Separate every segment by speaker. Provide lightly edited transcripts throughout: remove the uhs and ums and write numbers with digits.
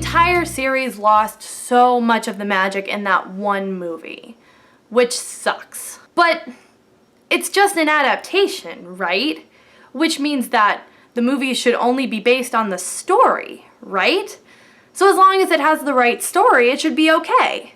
Speaker 1: entire series lost so much of the magic in that one movie, which sucks. But it's just an adaptation, right? Which means that the movie should only be based on the story, right? So as long as it has the right story, it should be okay.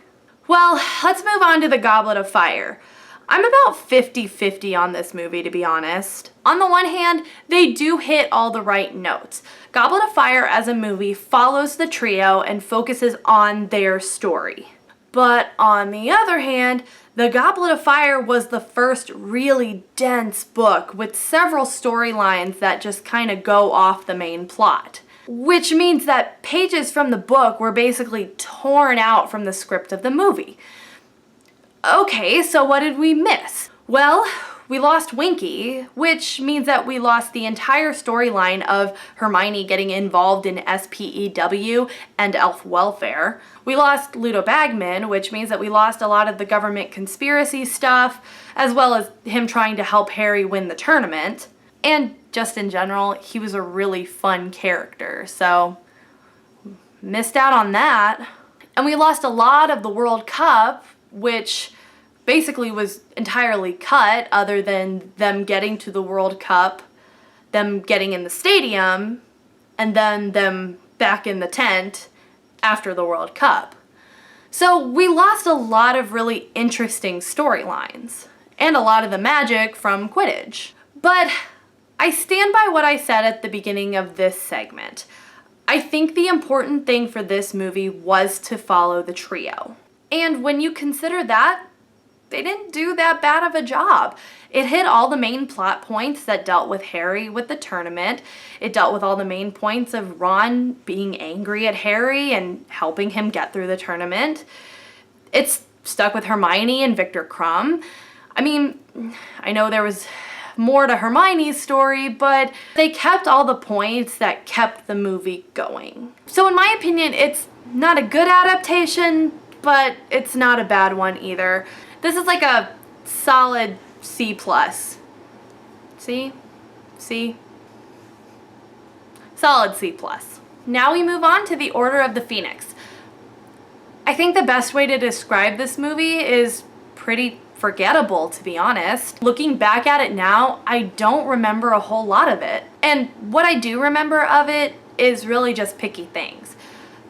Speaker 1: Well, let's move on to the Goblet of Fire. I'm about 50-50 on this movie, to be honest. On the one hand, they do hit all the right notes. Goblet of Fire as a movie follows the trio and focuses on their story. But on the other hand, The Goblet of Fire was the first really dense book with several storylines that just kind of go off the main plot. Which means that pages from the book were basically torn out from the script of the movie. Okay, so what did we miss? Well, we lost Winky, which means that we lost the entire storyline of Hermione getting involved in SPEW and elf welfare. We lost Ludo Bagman, which means that we lost a lot of the government conspiracy stuff, as well as him trying to help Harry win the tournament. And just in general, he was a really fun character, so missed out on that. And we lost a lot of the World Cup, which basically was entirely cut other than them getting to the World Cup, them getting in the stadium, and then them back in the tent after the World Cup. So we lost a lot of really interesting storylines and a lot of the magic from Quidditch. But I stand by what I said at the beginning of this segment. I think the important thing for this movie was to follow the trio. And when you consider that, they didn't do that bad of a job. It hit all the main plot points that dealt with Harry with the tournament. It dealt with all the main points of Ron being angry at Harry and helping him get through the tournament. It's stuck with Hermione and Victor Crumb. I mean, I know there was more to Hermione's story, but they kept all the points that kept the movie going. So in my opinion, it's not a good adaptation, but it's not a bad one either. This is like a solid C+. C? Solid C+. Now we move on to the Order of the Phoenix. I think the best way to describe this movie is pretty forgettable, to be honest. Looking back at it now, I don't remember a whole lot of it. And what I do remember of it is really just picky things.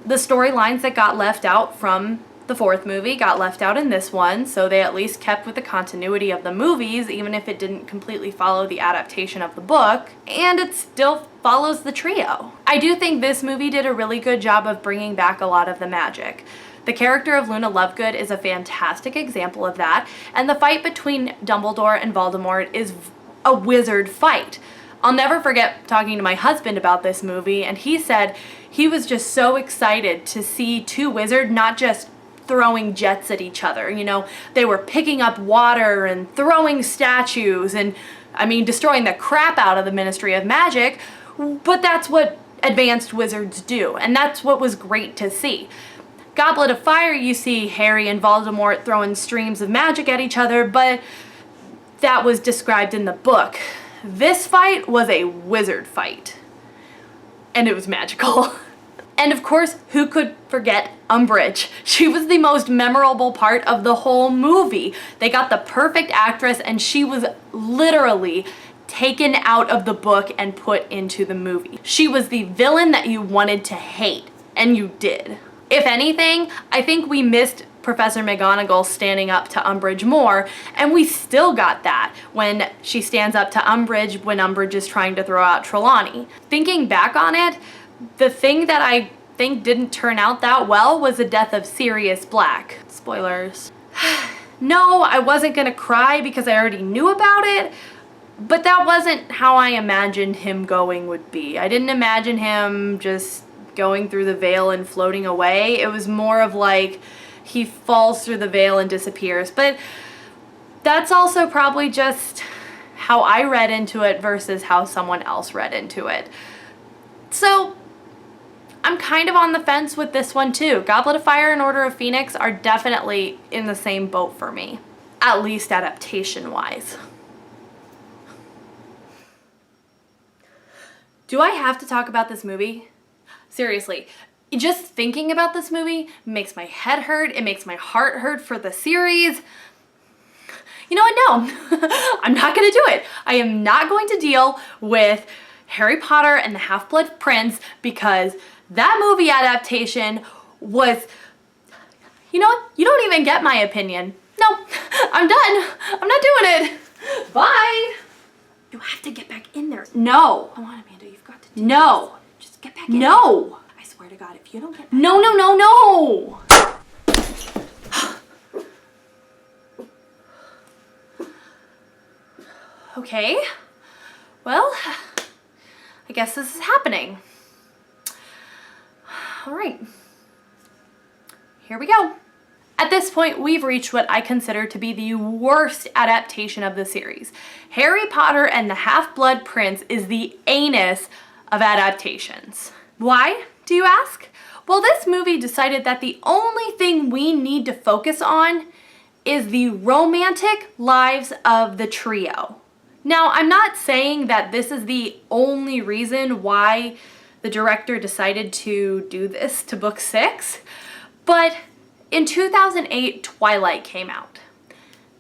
Speaker 1: The storylines that got left out from the fourth movie got left out in this one, so they at least kept with the continuity of the movies, even if it didn't completely follow the adaptation of the book, and it still follows the trio. I do think this movie did a really good job of bringing back a lot of the magic. The character of Luna Lovegood is a fantastic example of that, and the fight between Dumbledore and Voldemort is a wizard fight. I'll never forget talking to my husband about this movie, and he said he was just so excited to see two wizards not just throwing jets at each other. You know, they were picking up water and throwing statues and, I mean, destroying the crap out of the Ministry of Magic, but that's what advanced wizards do, and that's what was great to see. Goblet of Fire, you see Harry and Voldemort throwing streams of magic at each other, but that was described in the book. This fight was a wizard fight, and it was magical. And of course, who could forget Umbridge? She was the most memorable part of the whole movie. They got the perfect actress, and she was literally taken out of the book and put into the movie. She was the villain that you wanted to hate, and you did. If anything, I think we missed Professor McGonagall standing up to Umbridge more, and we still got that when she stands up to Umbridge when Umbridge is trying to throw out Trelawney. Thinking back on it, the thing that I think didn't turn out that well was the death of Sirius Black. Spoilers. No, I wasn't gonna cry because I already knew about it, but that wasn't how I imagined him going would be. I didn't imagine him just going through the veil and floating away. It was more of like he falls through the veil and disappears. But that's also probably just how I read into it versus how someone else read into it. So I'm kind of on the fence with this one too. Goblet of Fire and Order of Phoenix are definitely in the same boat for me, at least adaptation-wise. Do I have to talk about this movie? Seriously, Just thinking about this movie makes my head hurt. It makes my heart hurt for the series. You know what? No, I'm not gonna do it. I am not going to deal with Harry Potter and the Half-Blood Prince because that movie adaptation was, you know what? You don't even get my opinion. No, I'm done. I'm not doing it. Bye. You have to get back in there. No. Come on, Amanda, you've got to do this. Just get back in. No. I swear to God, if you don't get back No, no, no, no. Okay. Well, I guess this is happening. All right. Here we go. At this point, we've reached what I consider to be the worst adaptation of the series. Harry Potter and the Half-Blood Prince is the anus of adaptations. Why, do you ask? Well, this movie decided that the only thing we need to focus on is the romantic lives of the trio. Now, I'm not saying that this is the only reason why the director decided to do this to book 6, but in 2008, Twilight came out.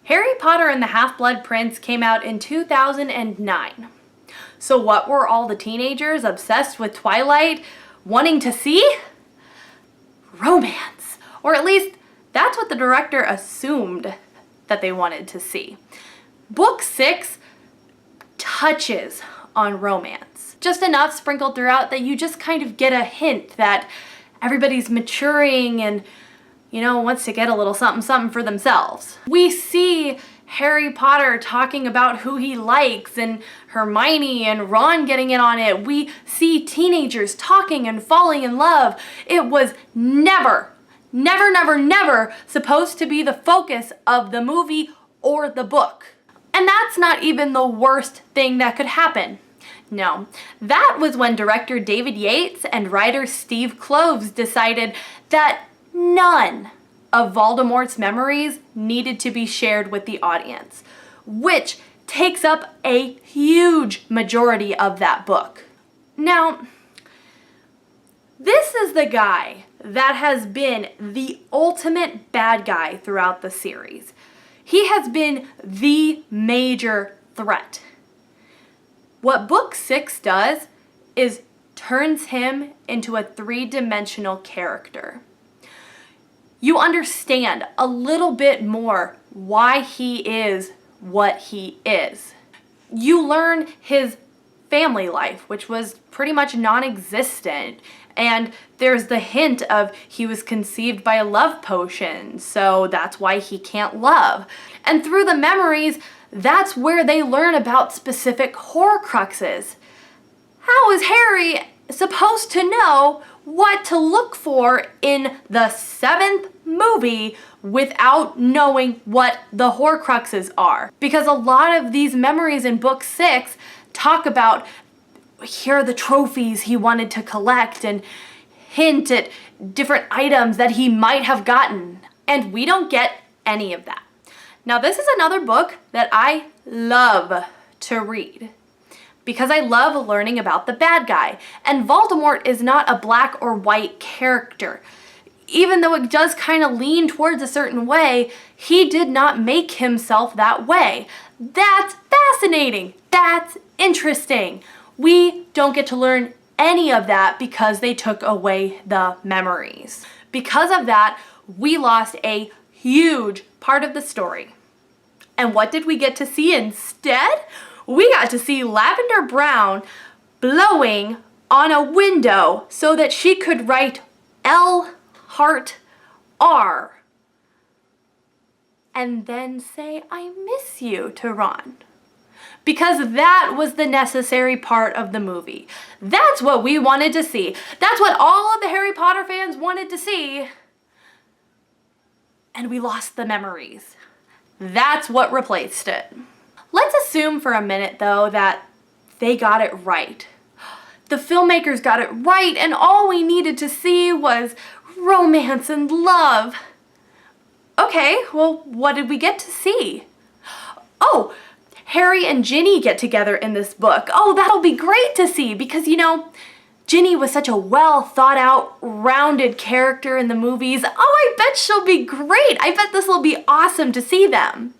Speaker 1: Harry Potter and the Half-Blood Prince came out in 2009. So what were all the teenagers obsessed with Twilight wanting to see? Romance. Or at least that's what the director assumed that they wanted to see. Book 6 touches on romance. Just enough sprinkled throughout that you just kind of get a hint that everybody's maturing and, you know, wants to get a little something something for themselves. We see Harry Potter talking about who he likes and Hermione and Ron getting in on it. We see teenagers talking and falling in love. It was never supposed to be the focus of the movie or the book. And that's not even the worst thing that could happen. No, that was when director David Yates and writer Steve Kloves decided that none of Voldemort's memories needed to be shared with the audience, which takes up a huge majority of that book. Now, this is the guy that has been the ultimate bad guy throughout the series. He has been the major threat. What book 6 does is turns him into a 3-dimensional character. You understand a little bit more why he is what he is. You learn his family life, which was pretty much non-existent. And there's the hint of he was conceived by a love potion, so that's why he can't love. And through the memories, that's where they learn about specific Horcruxes. How is Harry supposed to know what to look for in the 7th movie without knowing what the Horcruxes are? Because a lot of these memories in book 6 talk about here are the trophies he wanted to collect and hint at different items that he might have gotten. And we don't get any of that. Now, this is another book that I love to read because I love learning about the bad guy. And Voldemort is not a black or white character. Even though it does kind of lean towards a certain way, he did not make himself that way. That's fascinating. That's interesting. We don't get to learn any of that because they took away the memories. Because of that, we lost a huge part of the story. And what did we get to see instead? We got to see Lavender Brown blowing on a window so that she could write L heart R and then say, "I miss you" to Ron. Because that was the necessary part of the movie. That's what we wanted to see. That's what all of the Harry Potter fans wanted to see. And we lost the memories. That's what replaced it. Let's assume for a minute, though, that they got it right. The filmmakers got it right, and all we needed to see was romance and love. Okay, well, what did we get to see? Oh, Harry and Ginny get together in this book. Oh, that'll be great to see because, you know, Ginny was such a well thought out, rounded character in the movies. Oh, I bet she'll be great. I bet this will be awesome to see them.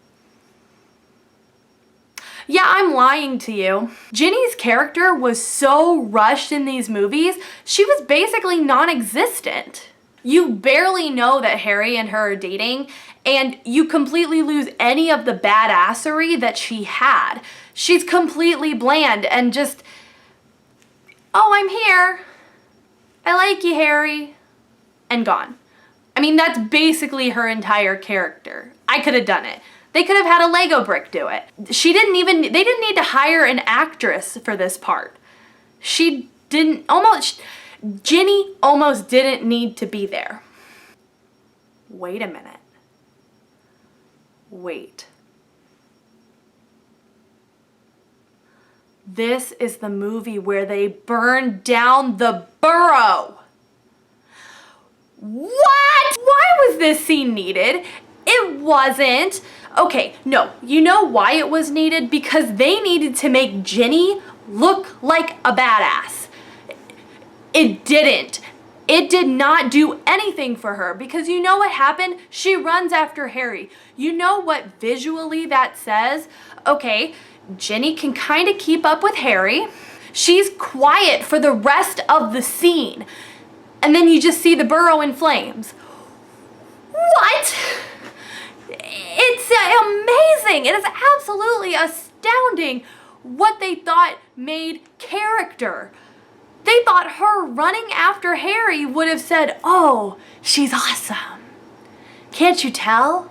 Speaker 1: Yeah, I'm lying to you. Ginny's character was so rushed in these movies, she was basically non-existent. You barely know that Harry and her are dating, and you completely lose any of the badassery that she had. She's completely bland and just, oh, I'm here. I like you, Harry. And gone. I mean, that's basically her entire character. I could have done it. They could have had a Lego brick do it. They didn't need to hire an actress for this part. Ginny almost didn't need to be there. Wait a minute. Wait. This is the movie where they burn down the burrow. What? Why was this scene needed? It wasn't. Okay, no, you know why it was needed? Because they needed to make Ginny look like a badass. It didn't. It did not do anything for her because you know what happened? She runs after Harry. You know what visually that says? Okay, Ginny can kind of keep up with Harry. She's quiet for the rest of the scene. And then you just see the burrow in flames. What? It's amazing. It is absolutely astounding what they thought made character. They thought her running after Harry would have said, oh, she's awesome. Can't you tell?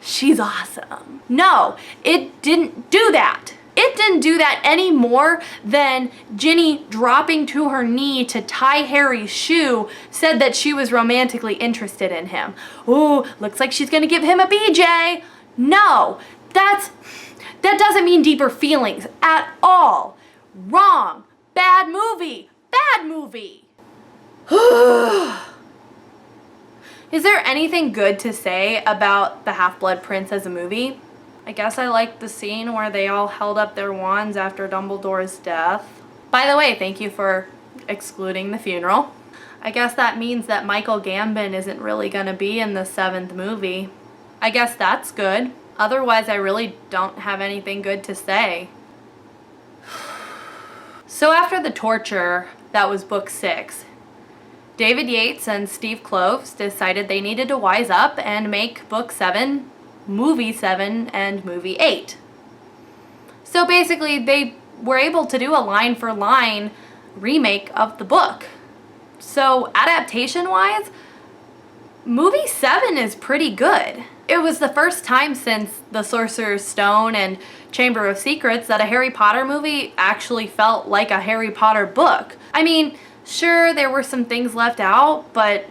Speaker 1: She's awesome. No, it didn't do that. It didn't do that any more than Ginny dropping to her knee to tie Harry's shoe said that she was romantically interested in him. Ooh, looks like she's gonna give him a BJ. No, that doesn't mean deeper feelings at all. Wrong. Bad movie. Bad movie. Is there anything good to say about The Half-Blood Prince as a movie? I guess I liked the scene where they all held up their wands after Dumbledore's death. By the way, thank you for excluding the funeral. I guess that means that Michael Gambon isn't really gonna be in the 7th movie. I guess that's good. Otherwise, I really don't have anything good to say. So after the torture, that was book 6, David Yates and Steve Kloves decided they needed to wise up and make book 7, movie 7, and movie 8. So basically they were able to do a line for line remake of the book. So adaptation wise, movie 7 is pretty good. It was the first time since The Sorcerer's Stone and Chamber of Secrets that a Harry Potter movie actually felt like a Harry Potter book. I mean, sure, there were some things left out, but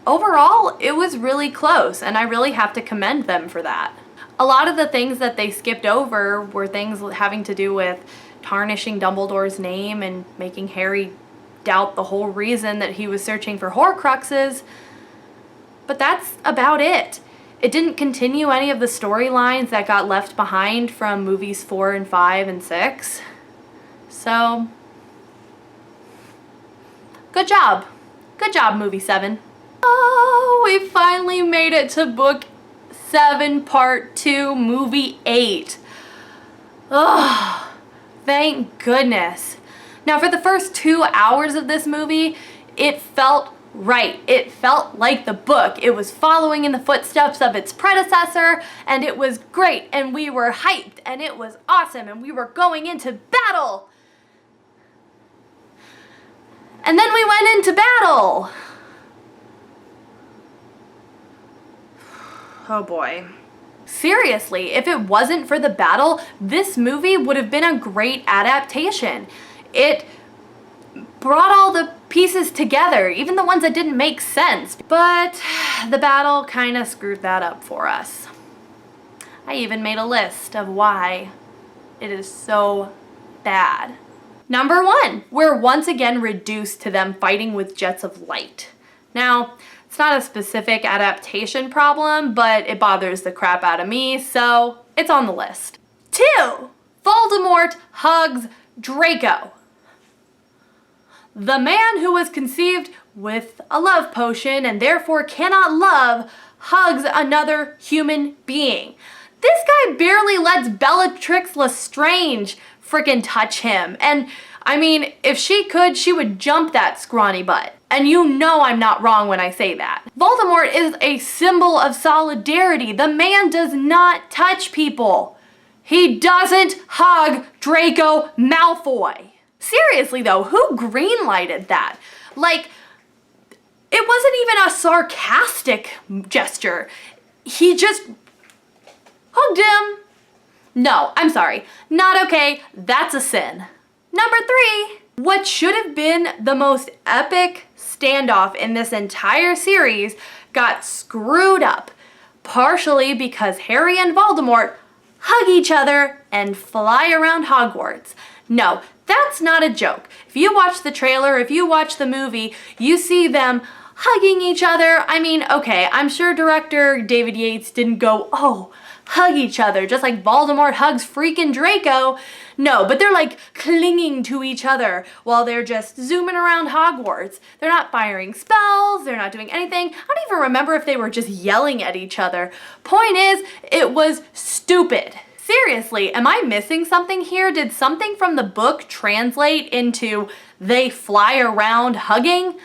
Speaker 1: overall, it was really close, and I really have to commend them for that. A lot of the things that they skipped over were things having to do with tarnishing Dumbledore's name and making Harry doubt the whole reason that he was searching for Horcruxes, but that's about it. It didn't continue any of the storylines that got left behind from movies 4 and 5 and 6. So, good job. Good job, movie 7. Oh, we finally made it to book 7, part 2, movie 8. Oh, thank goodness. Now, for the first 2 hours of this movie, it felt right. It felt like the book. It was following in the footsteps of its predecessor, and it was great, and we were hyped, and it was awesome, and we were going into battle. And then we went into battle. Oh boy. Seriously, if it wasn't for the battle, this movie would have been a great adaptation. It brought all the pieces together, even the ones that didn't make sense. But the battle kind of screwed that up for us. I even made a list of why it is so bad. Number 1, we're once again reduced to them fighting with jets of light. Now, it's not a specific adaptation problem, but it bothers the crap out of me, so it's on the list. 2, Voldemort hugs Draco. The man who was conceived with a love potion and therefore cannot love hugs another human being. This guy barely lets Bellatrix Lestrange freaking touch him. And I mean, if she could, she would jump that scrawny butt. And you know I'm not wrong when I say that. Voldemort is a symbol of solidarity. The man does not touch people. He doesn't hug Draco Malfoy. Seriously though, who greenlighted that? Like, it wasn't even a sarcastic gesture. He just hugged him. No, I'm sorry. Not okay. That's a sin. Number 3, what should have been the most epic standoff in this entire series got screwed up, partially because Harry and Voldemort hug each other and fly around Hogwarts. No, that's not a joke. If you watch the trailer, if you watch the movie, you see them hugging each other. I mean, okay, I'm sure director David Yates didn't go, oh, hug each other, just like Voldemort hugs freaking Draco. No, but they're like clinging to each other while they're just zooming around Hogwarts. They're not firing spells, they're not doing anything. I don't even remember if they were just yelling at each other. Point is, it was stupid. Seriously, am I missing something here? Did something from the book translate into they fly around hugging?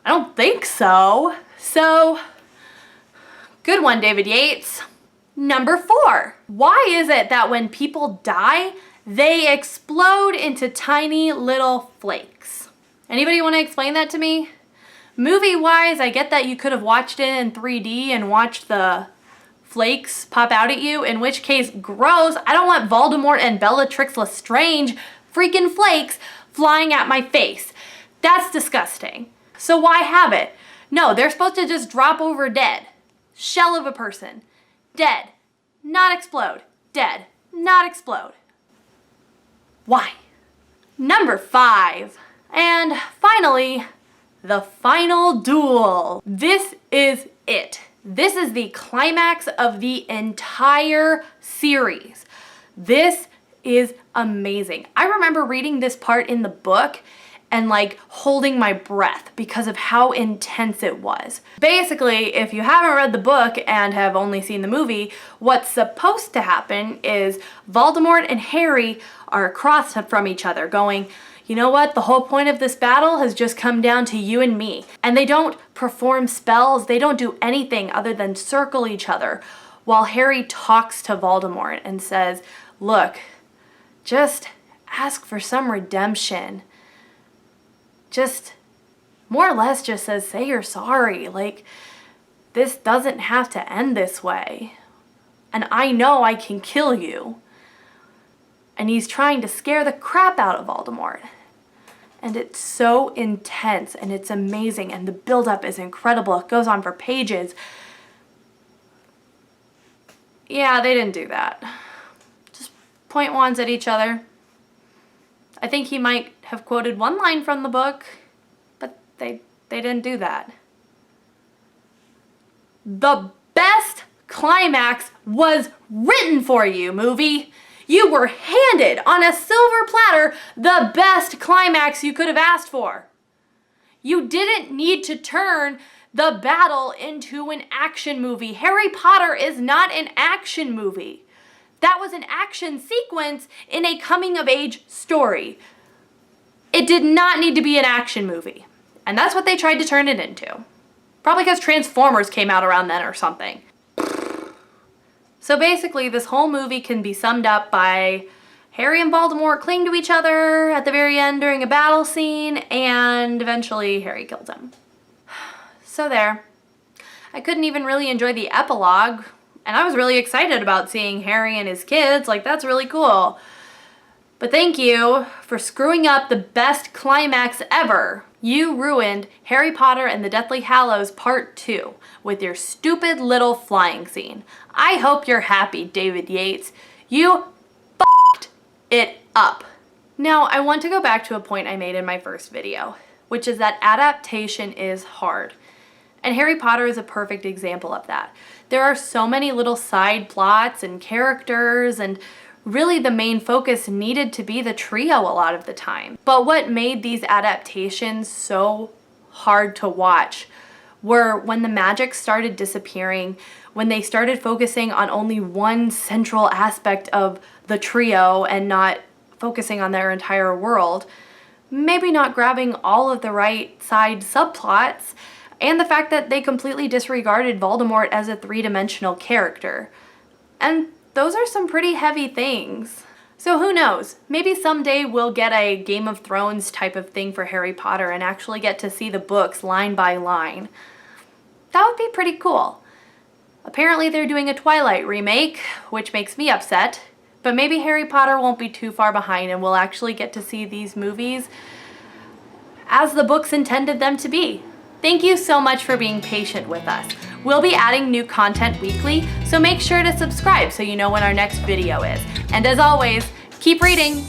Speaker 1: I don't think so. So, good one, David Yates. Number 4, why is it that when people die, they explode into tiny little flakes? Anybody want to explain that to me? Movie-wise, I get that you could have watched it in 3D and watched the flakes pop out at you, in which case, gross. I don't want Voldemort and Bellatrix Lestrange freaking flakes flying at my face. That's disgusting. So why have it? No, they're supposed to just drop over dead. Shell of a person. Dead. Not explode. Dead. Not explode. Why? Number 5. And finally, the final duel. This is it. This is the climax of the entire series. This is amazing. I remember reading this part in the book and like holding my breath because of how intense it was. Basically, if you haven't read the book and have only seen the movie, what's supposed to happen is Voldemort and Harry are across from each other going, you know what, the whole point of this battle has just come down to you and me. And they don't perform spells, they don't do anything other than circle each other while Harry talks to Voldemort and says, look, just ask for some redemption. Just more or less just says, say you're sorry. Like, this doesn't have to end this way. And I know I can kill you. And he's trying to scare the crap out of Voldemort. And it's so intense and it's amazing and the buildup is incredible. It goes on for pages. Yeah, they didn't do that. Just point wands at each other. I think he might have quoted one line from the book, but they didn't do that. The best climax was written for you, movie. You were handed on a silver platter the best climax you could have asked for. You didn't need to turn the battle into an action movie. Harry Potter is not an action movie. That was an action sequence in a coming-of-age story. It did not need to be an action movie. And that's what they tried to turn it into. Probably because Transformers came out around then or something. So basically, this whole movie can be summed up by Harry and Voldemort cling to each other at the very end during a battle scene, and eventually Harry kills him. So there. I couldn't even really enjoy the epilogue, and I was really excited about seeing Harry and his kids. Like, that's really cool. But thank you for screwing up the best climax ever. You ruined Harry Potter and the Deathly Hallows Part 2 with your stupid little flying scene. I hope you're happy, David Yates. You f***ed it up. Now, I want to go back to a point I made in my first video, which is that adaptation is hard. And Harry Potter is a perfect example of that. There are so many little side plots and characters and really the main focus needed to be the trio a lot of the time. But what made these adaptations so hard to watch were when the magic started disappearing, when they started focusing on only one central aspect of the trio and not focusing on their entire world, maybe not grabbing all of the right side subplots, and the fact that they completely disregarded Voldemort as a three-dimensional character. And those are some pretty heavy things. So who knows, maybe someday we'll get a Game of Thrones type of thing for Harry Potter and actually get to see the books line by line. That would be pretty cool. Apparently they're doing a Twilight remake, which makes me upset, but maybe Harry Potter won't be too far behind and we'll actually get to see these movies as the books intended them to be. Thank you so much for being patient with us. We'll be adding new content weekly, so make sure to subscribe so you know when our next video is. And as always, keep reading!